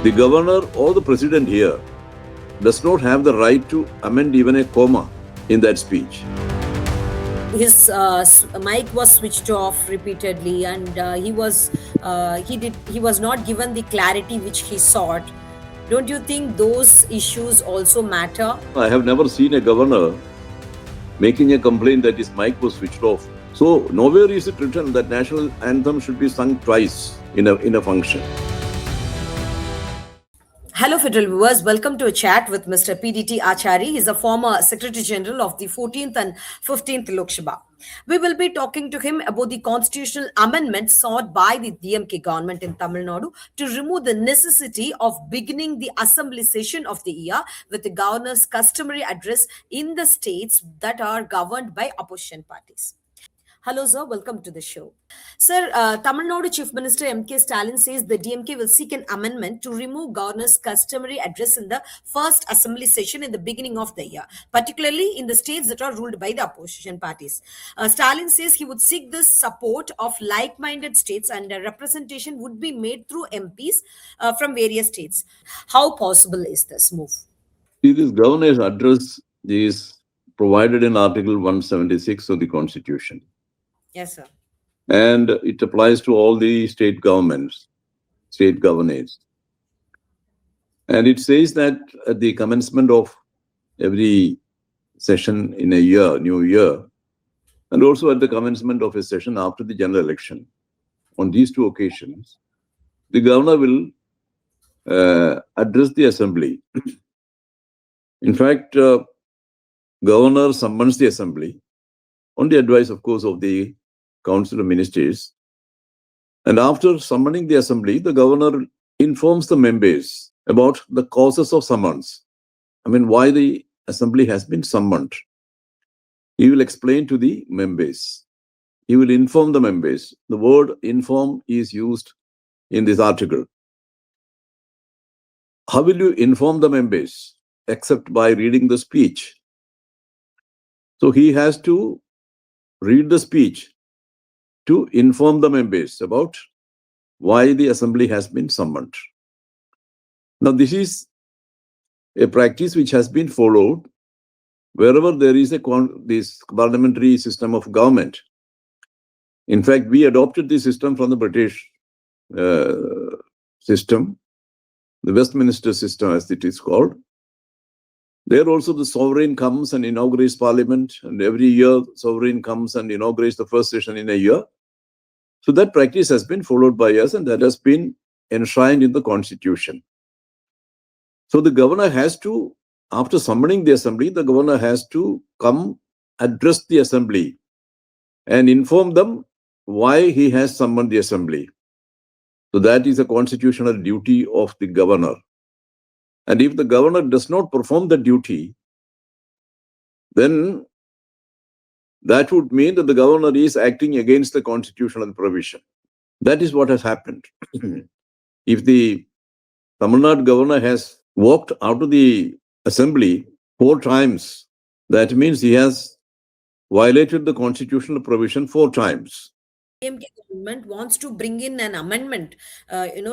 The governor or the president here does not have the right to amend even a comma in that speech. His mic was switched off repeatedly, and he was not given the clarity which he sought. Don't you think those issues also matter? I have never seen a governor making a complaint that his mic was switched off. So nowhere is it written that national anthem should be sung twice in a function. Hello, Federal viewers. Welcome to a chat with Mr. PDT Achary. He is a former Secretary General of the 14th and 15th Lok Sabha. We will be talking to him about the constitutional amendment sought by the DMK government in Tamil Nadu to remove the necessity of beginning the assembly session of the year with the governor's customary address in the states that are governed by opposition parties. Hello, sir. Welcome to the show. Sir, Tamil Nadu Chief Minister M.K. Stalin says the DMK will seek an amendment to remove governor's customary address in the first assembly session in the beginning of the year, particularly in the states that are ruled by the opposition parties. Stalin says he would seek the support of like-minded states and a representation would be made through MPs from various states. How possible is this move? See, this governor's address is provided in Article 176 of the Constitution. Yes, sir. And it applies to all the state governments, state governors. And it says that at the commencement of every session in a year, new year, and also at the commencement of a session after the general election, on these two occasions, the governor will address the assembly. In fact, governor summons the assembly on the advice, of course, of the Council of Ministers. And after summoning the assembly, the governor informs the members about the causes of summons. I mean, why the assembly has been summoned. He will explain to the members. He will inform the members. The word inform is used in this article. How will you inform the members except by reading the speech? So he has to read the speech to inform the members about why the assembly has been summoned. Now, this is a practice which has been followed wherever there is this parliamentary system of government. In fact, we adopted this system from the British system, the Westminster system as it is called. There also the sovereign comes and inaugurates parliament, and every year sovereign comes and inaugurates the first session in a year. So that practice has been followed by us, and that has been enshrined in the Constitution. So the governor has to, after summoning the assembly, the governor has to come address the assembly and inform them why he has summoned the assembly. So that is a constitutional duty of the governor. And if the governor does not perform the duty, then that would mean that the governor is acting against the constitutional provision. That is what has happened. If the Tamil Nadu governor has walked out of the assembly 4 times, that means he has violated the constitutional provision 4 times. DMK government wants to bring in an amendment,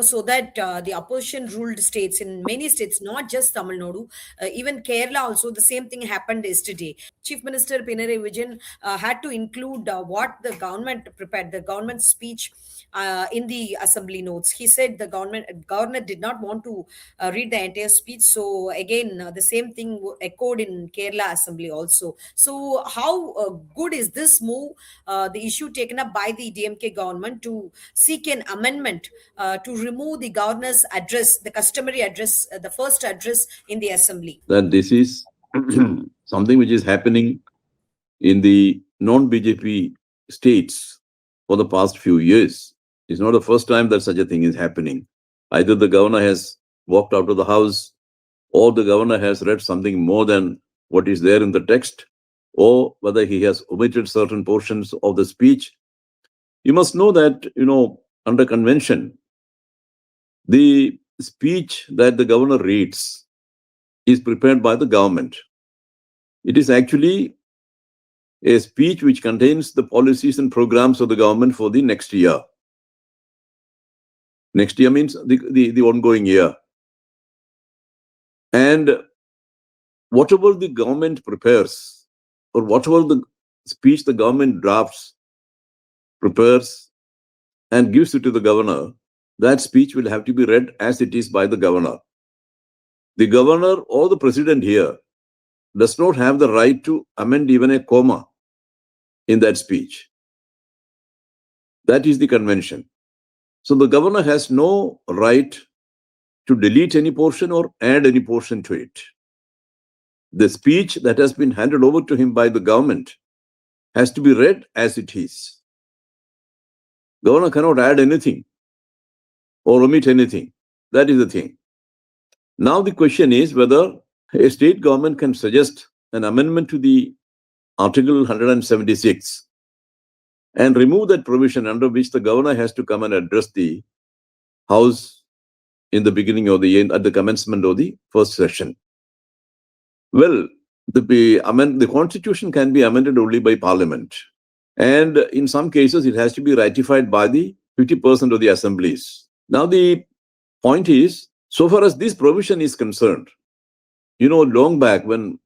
so that the opposition-ruled states, in many states, not just Tamil Nadu, even Kerala also, the same thing happened yesterday. Chief Minister Pinarayi Vijayan had to include what the government prepared, the government speech in the assembly notes. He said the governor did not want to read the entire speech. So again, the same thing echoed in Kerala assembly also. So how good is this move, the issue taken up by the DMK government to seek an amendment to remove the governor's address, the customary address, the first address in the assembly? That this is something which is happening in the non-BJP states for the past few years. It's not the first time that such a thing is happening. Either the governor has walked out of the house, or the governor has read something more than what is there in the text, or whether he has omitted certain portions of the speech. You must know that, under convention, the speech that the governor reads is prepared by the government. It is actually a speech which contains the policies and programs of the government for the next year. Next year means the ongoing year. And whatever the government prepares, or whatever the speech the government drafts, prepares, and gives it to the governor, that speech will have to be read as it is by the governor. The governor or the president here does not have the right to amend even a comma in that speech. That is the convention. So the governor has no right to delete any portion or add any portion to it. The speech that has been handed over to him by the government has to be read as it is. Governor cannot add anything or omit anything. That is the thing. Now the question is whether a state government can suggest an amendment to the Article 176 and remove that provision under which the governor has to come and address the House in the beginning of the end, at the commencement of the first session. Well, the Constitution can be amended only by Parliament. And in some cases, it has to be ratified by the 50% of the assemblies. Now, the point is, so far as this provision is concerned, long back when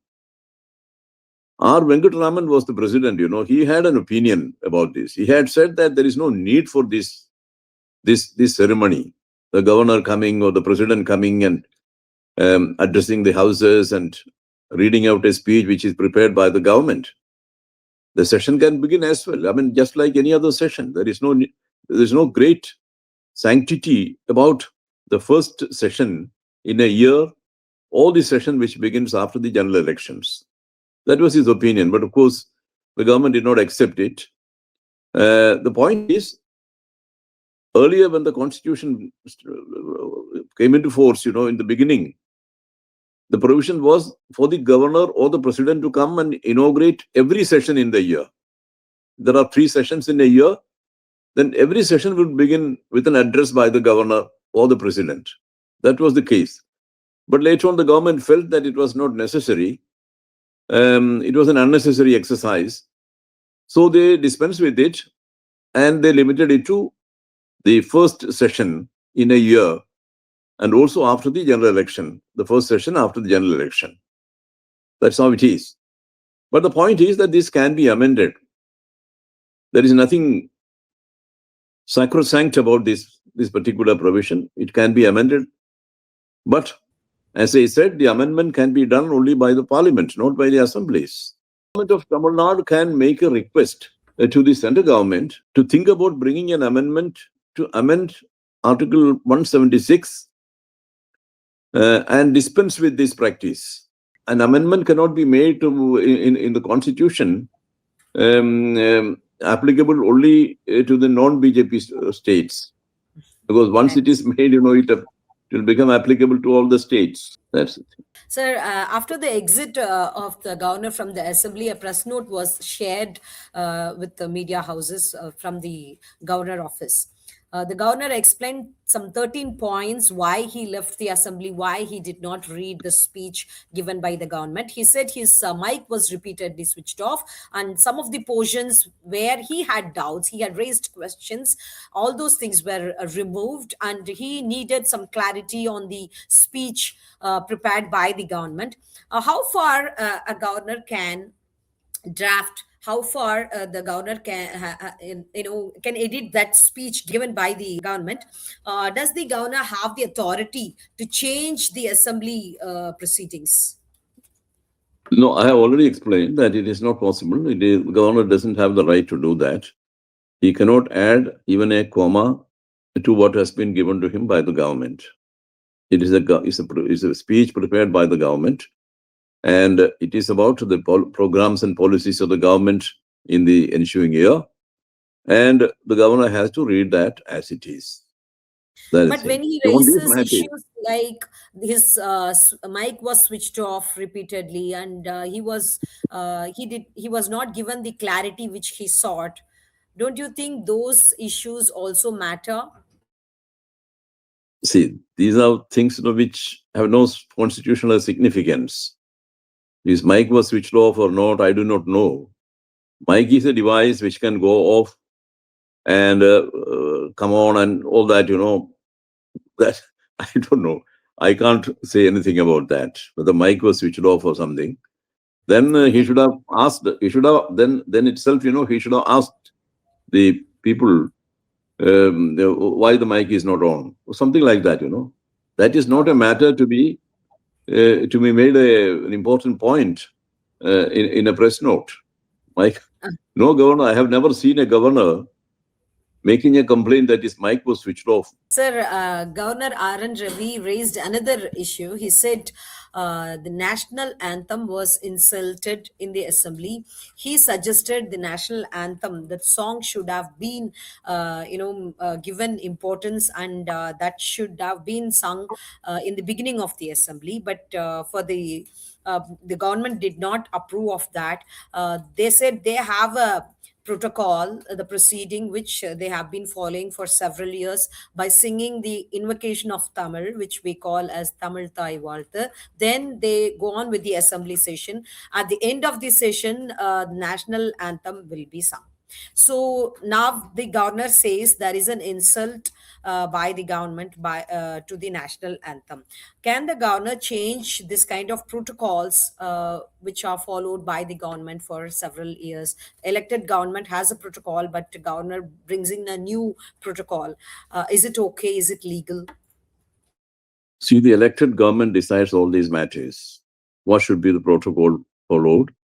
R. Venkataraman was the president, he had an opinion about this. He had said that there is no need for this ceremony, the governor coming or the president coming and addressing the houses and reading out a speech which is prepared by the government. The session can begin as well. I mean, just like any other session. There is no great sanctity about the first session in a year, or the session which begins after the general elections. That was his opinion. But of course, the government did not accept it. The point is, earlier when the Constitution came into force, in the beginning, the provision was for the governor or the president to come and inaugurate every session in the year. There are 3 sessions in a year. Then every session would begin with an address by the governor or the president. That was the case. But later on, the government felt that it was not necessary. It was an unnecessary exercise. So they dispensed with it and they limited it to the first session in a year, and also after the general election, the first session after the general election. That's how it is. But the point is that this can be amended. There is nothing sacrosanct about this particular provision. It can be amended. But as I said, the amendment can be done only by the parliament, not by the assemblies. The government of Tamil Nadu can make a request to the central government to think about bringing an amendment to amend Article 176 and dispense with this practice. An amendment cannot be made in the Constitution applicable only to the non-BJP states, because once it is made, it will become applicable to all the states. That's it. Sir, after the exit of the governor from the assembly, a press note was shared with the media houses from the governor office. The governor explained some 13 points why he left the assembly, why he did not read the speech given by the government. He said his mic was repeatedly switched off, and some of the portions where he had doubts, he had raised questions, all those things were removed, and he needed some clarity on the speech prepared by the government. How far a governor can draft, how far the governor can edit that speech given by the government? Does the governor have the authority to change the assembly proceedings? No, I have already explained that it is not possible. The governor doesn't have the right to do that. He cannot add even a comma to what has been given to him by the government. It is a speech prepared by the government, and it is about the programs and policies of the government in the ensuing year, and the governor has to read that as it is. But when he raises issues like his mic was switched off repeatedly, and he was not given the clarity which he sought, don't you think those issues also matter? See, these are things which have no constitutional significance. His mic was switched off or not, I do not know. Mic is a device which can go off and come on and all that, that I don't know. I can't say anything about that. But the mic was switched off or something. Then he should have asked. He should have then itself, he should have asked the people why the mic is not on, or something like that. That is not a matter to be made an important point in a press note. No governor. I have never seen a governor making a complaint that his mic was switched off. Sir, Governor R.N. Ravi raised another issue. He said the national anthem was insulted in the assembly. He suggested the national anthem, that song should have been, given importance, and that should have been sung in the beginning of the assembly. But for the government did not approve of that. They said they have a protocol, the proceeding which they have been following for several years by singing the invocation of Tamil, which we call as Tamil Thai Valthu. Then they go on with the assembly session. At the end of the session, national anthem will be sung. So now the governor says there is an insult by the government to the national anthem. Can the governor change this kind of protocols which are followed by the government for several years? Elected government has a protocol, but the governor brings in a new protocol. Is it okay? Is it legal? See, the elected government decides all these matters. What should be the protocol followed?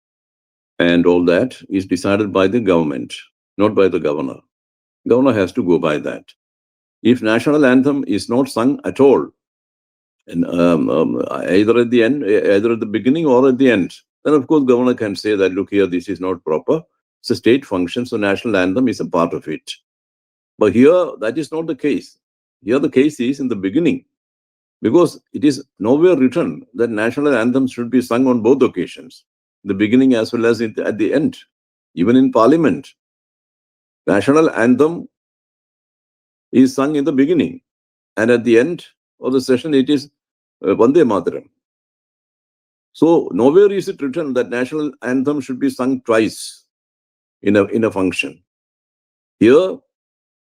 And all that is decided by the government, not by the governor. Governor has to go by that. If national anthem is not sung at all, and either at the end, either at the beginning or at the end, then of course governor can say that, look here, this is not proper. It's a state function, so national anthem is a part of it. But here, that is not the case. Here the case is in the beginning, because it is nowhere written that national anthem should be sung on both occasions, the beginning as well as at the end. Even in parliament, national anthem is sung in the beginning, and at the end of the session it is Vande Mataram. So nowhere is it written that national anthem should be sung twice in a function. Here,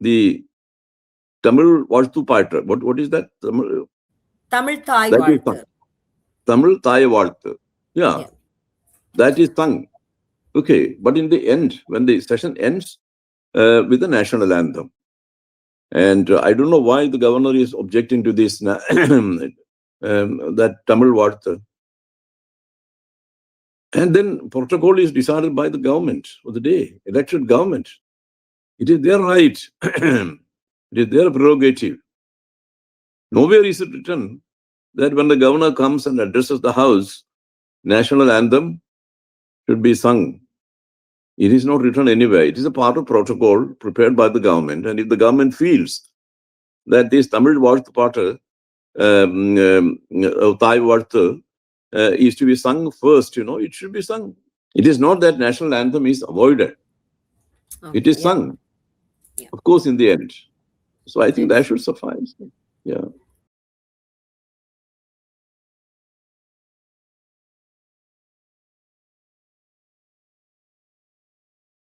the Tamil Valthu Patra. What is that? Tamil Thai Valthu. Tamil Thai Valthu. Yeah, that is sung. Okay, but in the end, when the session ends with the national anthem, and I don't know why the governor is objecting to this that Tamil Valthu. And then protocol is decided by the government of the day, elected government. It is their right. It is their prerogative. Nowhere is it written that when the governor comes and addresses the house, national anthem should be sung. It is not written anywhere. It is a part of protocol prepared by the government. And if the government feels that this Tamil Valthu Patra, Thai Valthu, is to be sung first, it should be sung. It is not that national anthem is avoided. Okay, it is sung, of course, in the end. So I think that should suffice. Yeah.